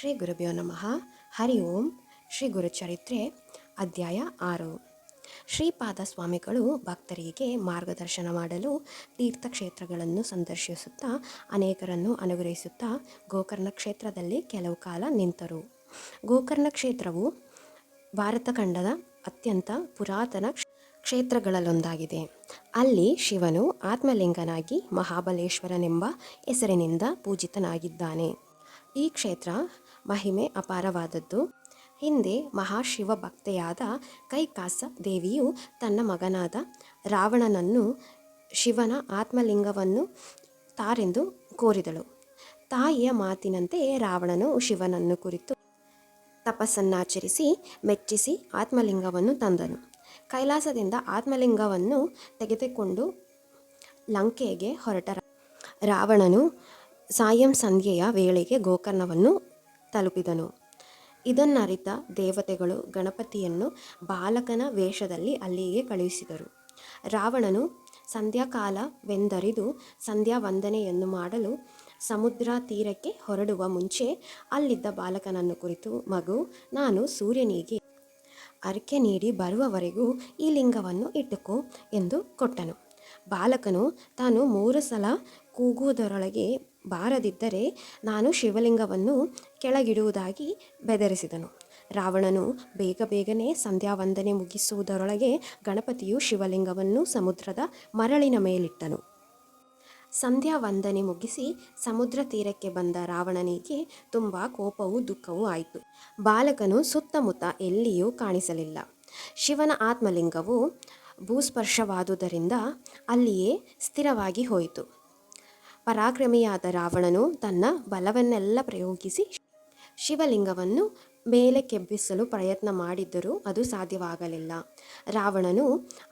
ಶ್ರೀ ಗುರುಭ್ಯೋ ನಮಃ. ಹರಿ ಓಂ. ಶ್ರೀ ಗುರುಚರಿತ್ರೆ ಅಧ್ಯಾಯ 6. ಶ್ರೀಪಾದ ಸ್ವಾಮಿಗಳು ಭಕ್ತರಿಗೆ ಮಾರ್ಗದರ್ಶನ ಮಾಡಲು ತೀರ್ಥಕ್ಷೇತ್ರಗಳನ್ನು ಸಂದರ್ಶಿಸುತ್ತಾ ಅನೇಕರನ್ನು ಅನುಗ್ರಹಿಸುತ್ತಾ ಗೋಕರ್ಣ ಕ್ಷೇತ್ರದಲ್ಲಿ ಕೆಲವು ಕಾಲ ನಿಂತರು. ಗೋಕರ್ಣ ಕ್ಷೇತ್ರವು ಭಾರತ ಖಂಡದ ಅತ್ಯಂತ ಪುರಾತನ ಕ್ಷೇತ್ರಗಳಲ್ಲೊಂದಾಗಿದೆ. ಅಲ್ಲಿ ಶಿವನು ಆತ್ಮಲಿಂಗನಾಗಿ ಮಹಾಬಲೇಶ್ವರನೆಂಬ ಹೆಸರಿನಿಂದ ಪೂಜಿತನಾಗಿದ್ದಾನೆ. ಈ ಕ್ಷೇತ್ರ ಮಹಿಮೆ ಅಪಾರವಾದದ್ದು. ಹಿಂದೆ ಮಹಾಶಿವ ಭಕ್ತೆಯಾದ ಕೈಕಾಸ ದೇವಿಯು ತನ್ನ ಮಗನಾದ ರಾವಣನನ್ನು ಶಿವನ ಆತ್ಮಲಿಂಗವನ್ನು ತಾರೆಂದು ಕೋರಿದಳು. ತಾಯಿಯ ಮಾತಿನಂತೆ ರಾವಣನು ಶಿವನನ್ನು ಕುರಿತು ತಪಸ್ಸನ್ನಾಚರಿಸಿ ಮೆಚ್ಚಿಸಿ ಆತ್ಮಲಿಂಗವನ್ನು ತಂದನು. ಕೈಲಾಸದಿಂದ ಆತ್ಮಲಿಂಗವನ್ನು ತೆಗೆದುಕೊಂಡು ಲಂಕೆಗೆ ಹೊರಟ ರಾವಣನು ಸಾಯಂ ಸಂಧ್ಯೆಯ ವೇಳೆಗೆ ಗೋಕರ್ಣವನ್ನು ತಲುಪಿದನು. ಇದನ್ನರಿತ ದೇವತೆಗಳು ಗಣಪತಿಯನ್ನು ಬಾಲಕನ ವೇಷದಲ್ಲಿ ಅಲ್ಲಿಗೆ ಕಳುಹಿಸಿದರು. ರಾವಣನು ಸಂಧ್ಯಾಕಾಲವೆಂದರಿದು ಸಂಧ್ಯಾ ವಂದನೆಯನ್ನು ಮಾಡಲು ಸಮುದ್ರ ತೀರಕ್ಕೆ ಹೊರಡುವ ಮುಂಚೆ ಅಲ್ಲಿದ್ದ ಬಾಲಕನನ್ನು ಕುರಿತು, ಮಗು, ನಾನು ಸೂರ್ಯನಿಗೆ ಅರ್ಘ್ಯ ನೀಡಿ ಬರುವವರೆಗೂ ಈ ಲಿಂಗವನ್ನು ಇಟ್ಟುಕೋ ಎಂದು ಕೊಟ್ಟನು. ಬಾಲಕನು ತಾನು 3 ಸಲ ಕೂಗುವುದರೊಳಗೆ ಬಾರದಿದ್ದರೆ ನಾನು ಶಿವಲಿಂಗವನ್ನು ಕೆಳಗಿಡುವುದಾಗಿ ಬೆದರಿಸಿದನು. ರಾವಣನು ಬೇಗನೆ ಸಂಧ್ಯಾವಂದನೆ ಮುಗಿಸುವುದರೊಳಗೆ ಗಣಪತಿಯು ಶಿವಲಿಂಗವನ್ನು ಸಮುದ್ರದ ಮರಳಿನ ಮೇಲಿಟ್ಟನು. ಸಂಧ್ಯಾ ವಂದನೆ ಮುಗಿಸಿ ಸಮುದ್ರ ತೀರಕ್ಕೆ ಬಂದ ರಾವಣನಿಗೆ ತುಂಬ ಕೋಪವೂ ದುಃಖವೂ ಆಯಿತು. ಬಾಲಕನು ಸುತ್ತಮುತ್ತ ಎಲ್ಲಿಯೂ ಕಾಣಿಸಲಿಲ್ಲ. ಶಿವನ ಆತ್ಮಲಿಂಗವು ಭೂಸ್ಪರ್ಶವಾದುದರಿಂದ ಅಲ್ಲಿಯೇ ಸ್ಥಿರವಾಗಿ ಹೋಯಿತು. ಪರಾಕ್ರಮಿಯಾದ ರಾವಣನು ತನ್ನ ಬಲವನ್ನೆಲ್ಲ ಪ್ರಯೋಗಿಸಿ ಶಿವಲಿಂಗವನ್ನು ಮೇಲೆ ಕೆಬ್ಬಿಸಲು ಪ್ರಯತ್ನ ಮಾಡಿದ್ದರೂ ಅದು ಸಾಧ್ಯವಾಗಲಿಲ್ಲ. ರಾವಣನು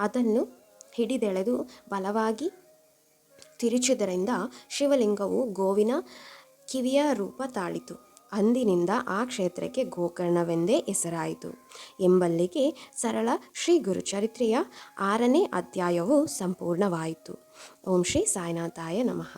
ಅದನ್ನು ಹಿಡಿದೆಳೆದು ಬಲವಾಗಿ ತಿರುಚಿದ್ದರಿಂದ ಶಿವಲಿಂಗವು ಗೋವಿನ ಕಿವಿಯ ರೂಪ ತಾಳಿತು. ಅಂದಿನಿಂದ ಆ ಕ್ಷೇತ್ರಕ್ಕೆ ಗೋಕರ್ಣವೆಂದೇ ಹೆಸರಾಯಿತು ಎಂಬಲ್ಲಿಗೆ ಸರಳ ಶ್ರೀ ಗುರುಚರಿತ್ರೆಯ 6ನೇ ಅಧ್ಯಾಯವು ಸಂಪೂರ್ಣವಾಯಿತು. ಓಂ ಶ್ರೀ ಸಾಯಿನಾಥಾಯ ನಮಃ.